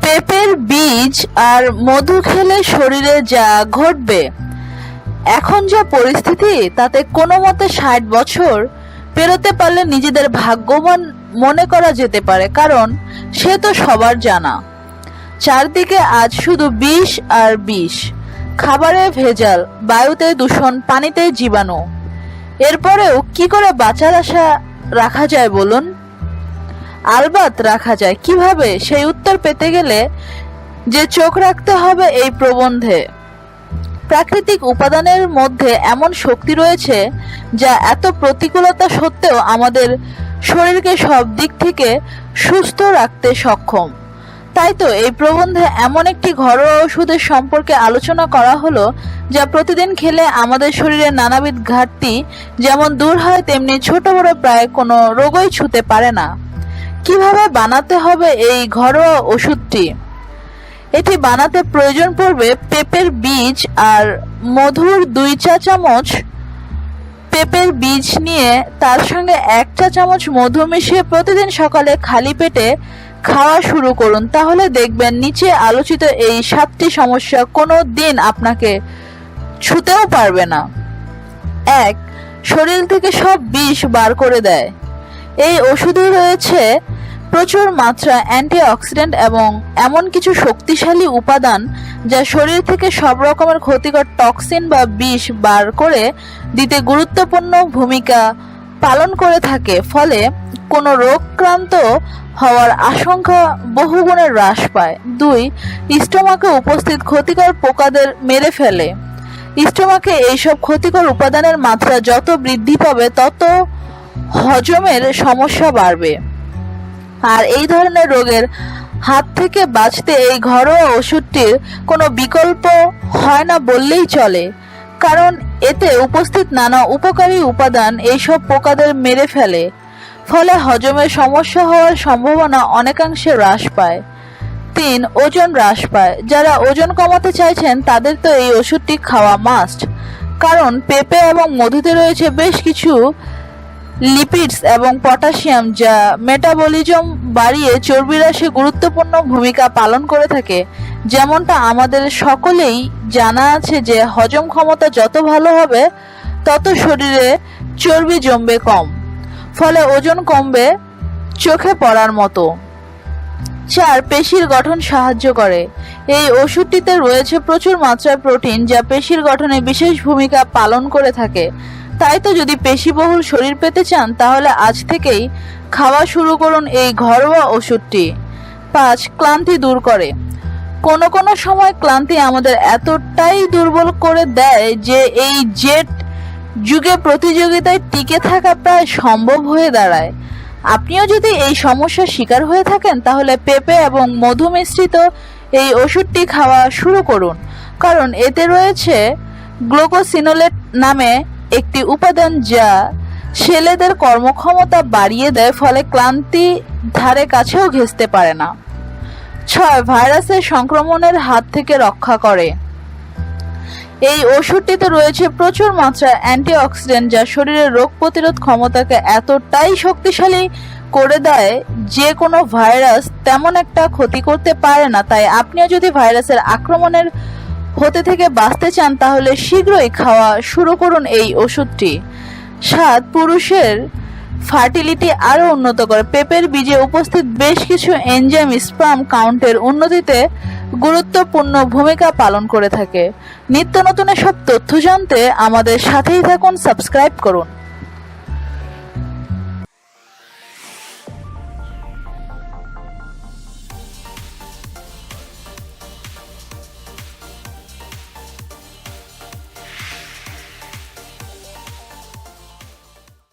পেঁপের বীজ আর মধু খেলে শরীরে যা ঘটবে, এখন যা পরিস্থিতি তাতে কোনো মতে ৬০ বছর পেরোতে পারলে নিজেদের ভাগ্যবান মনে করা যেতে পারে, কারণ সে তো সবার জানা। চারদিকে আজ শুধু বিষ আর বিষ, খাবারে ভেজাল, বায়ুতে দূষণ, পানিতে জীবাণু। এরপরেও কি করে বাঁচার আশা রাখা যায় বলুন? আলবাত রাখা যায়। কিভাবে, সেই উত্তর পেতে গেলে যে চোখ রাখতে হবে এই প্রবন্ধে। প্রাকৃতিক উপাদানের মধ্যে এমন শক্তি রয়েছে যা এত প্রতিকূলতা সত্ত্বেও আমাদের শরীরকে সব দিক থেকে সুস্থ রাখতে সক্ষম। তাই তো এই প্রবন্ধে এমন একটি ঘরোয়া ওষুধের সম্পর্কে আলোচনা করা হলো যা প্রতিদিন খেলে আমাদের শরীরে নানাবিধ ঘাটতি যেমন দূর হয়, তেমনি ছোট বড় প্রায় কোনো রোগই ছুঁতে পারে না। কিভাবে বানাতে হবে এই ঘরোয়া ওষুধটি? এটি বানাতে প্রয়োজন পড়বে পেঁপের বীজ আর মধুর ২ চা চামচ। পেঁপের বীজ নিয়ে তার সঙ্গে ১ চা চামচ মধু মিশিয়ে প্রতিদিন সকালে খালি পেটে খাওয়া শুরু করুন। তাহলে দেখবেন নিচে আলোচিত এই ৭টি সমস্যা কোনো দিন আপনাকে ছুঁতেও পারবে না। ১. শরীর থেকে সব বিষ বার করে দেয়। এই ওষুধে রয়েছে প্রচুর মাত্রা অ্যান্টিঅক্সিডেন্ট এবং এমন কিছু শক্তিশালী উপাদান যা শরীর থেকে সব রকমের ক্ষতিকর টক্সিন বা বিষ বার করে দিতে গুরুত্বপূর্ণ ভূমিকা পালন করে থাকে। ফলে কোনো রোগক্রান্ত হওয়ার আশঙ্কা বহুগুণে হ্রাস পায়। ২. স্টোমাকে উপস্থিত ক্ষতিকর পোকাদের মেরে ফেলে। স্টোমাকে এইসব ক্ষতিকর উপাদানের মাত্রা যত বৃদ্ধি পাবে তত হজমের সমস্যা বাড়বে। আর এই ধরনের রোগের হাত থেকে বাঁচতে এই ঘরোয়া ওষুধটির কোনো বিকল্প হয় না বললেই চলে, কারণ এতে উপস্থিত নানা উপকারী উপাদান এইসব পোকাদের মেরে ফেলে। ফলে হজমের সমস্যা হওয়ার সম্ভাবনা অনেকাংশে হ্রাস পায়। ৩. ওজন হ্রাস পায়। যারা ওজন কমাতে চাইছেন তাদের তো এই ওষুধটি খাওয়া মাস্ট, কারণ পেঁপে এবং মধুতে রয়েছে বেশ কিছু লিপিডস এবং পটাশিয়াম যা মেটাবলিজম বাড়িয়ে চর্বি হ্রাসে গুরুত্বপূর্ণ ভূমিকা পালন করে থাকে। যেমনটা আমাদের সকলেই জানা আছে যে হজম ক্ষমতা যত ভালো হবে তত শরীরে চর্বি জমবে কম, ফলে ওজন কমবে চোখে পড়ার মতো। ৪. পেশির গঠন সাহায্য করে। এই ওষুধটিতে রয়েছে প্রচুর মাত্রায় প্রোটিন যা পেশির গঠনে বিশেষ ভূমিকা পালন করে থাকে। তাই তো যদি পেশিবহুল শরীর পেতে চান তাহলে আজ থেকেই খাওয়া শুরু করুন এই ঘরোয়া ওষুধটি। ৫. ক্লান্তি দূর করে। কোনো কোনো সময় ক্লান্তি আমাদের এতটাই দুর্বল করে দেয় যে এই জেট যুগে প্রতিযোগিতায় টিকে থাকা প্রায় সম্ভব হয়ে দাঁড়ায়। আপনিও যদি এই সমস্যার শিকার হয়ে থাকেন তাহলে পেঁপে এবং মধু মিশ্রিত এই ওষুধটি খাওয়া শুরু করুন, কারণ এতে রয়েছে গ্লুকোসিনোলেট নামে একটি উপাদান যা ছেলেদের কর্মক্ষমতা বাড়িয়ে দেয়, ফলে ক্লান্তি ধারে কাছেও ঘেঁষতে পারে না। ৬. ভাইরাসের সংক্রমণের হাত থেকে রক্ষা করে। এই ওষুধটিতে রয়েছে প্রচুর মাত্রায় অ্যান্টিঅক্সিডেন্ট যা শরীরের রোগ প্রতিরোধ ক্ষমতাকে এতটাই শক্তিশালী করে দেয় যে কোনো ভাইরাস তেমন একটা ক্ষতি করতে পারে না। তাই আপনিও যদি ভাইরাসের আক্রমণের হতে থেকে বাঁচতে চান তাহলে শীঘ্রই খাওয়া শুরু করুন এই ওষুধটি। ৭. পুরুষের ফার্টিলিটি আরও উন্নত করে। পেঁপের বীজে উপস্থিত বেশ কিছু এনজাইম স্পার্ম কাউন্টের উন্নতিতে গুরুত্বপূর্ণ ভূমিকা পালন করে থাকে। নিত্য নতুন সব তথ্য জানতে আমাদের সাথেই থাকুন, সাবস্ক্রাইব করুন।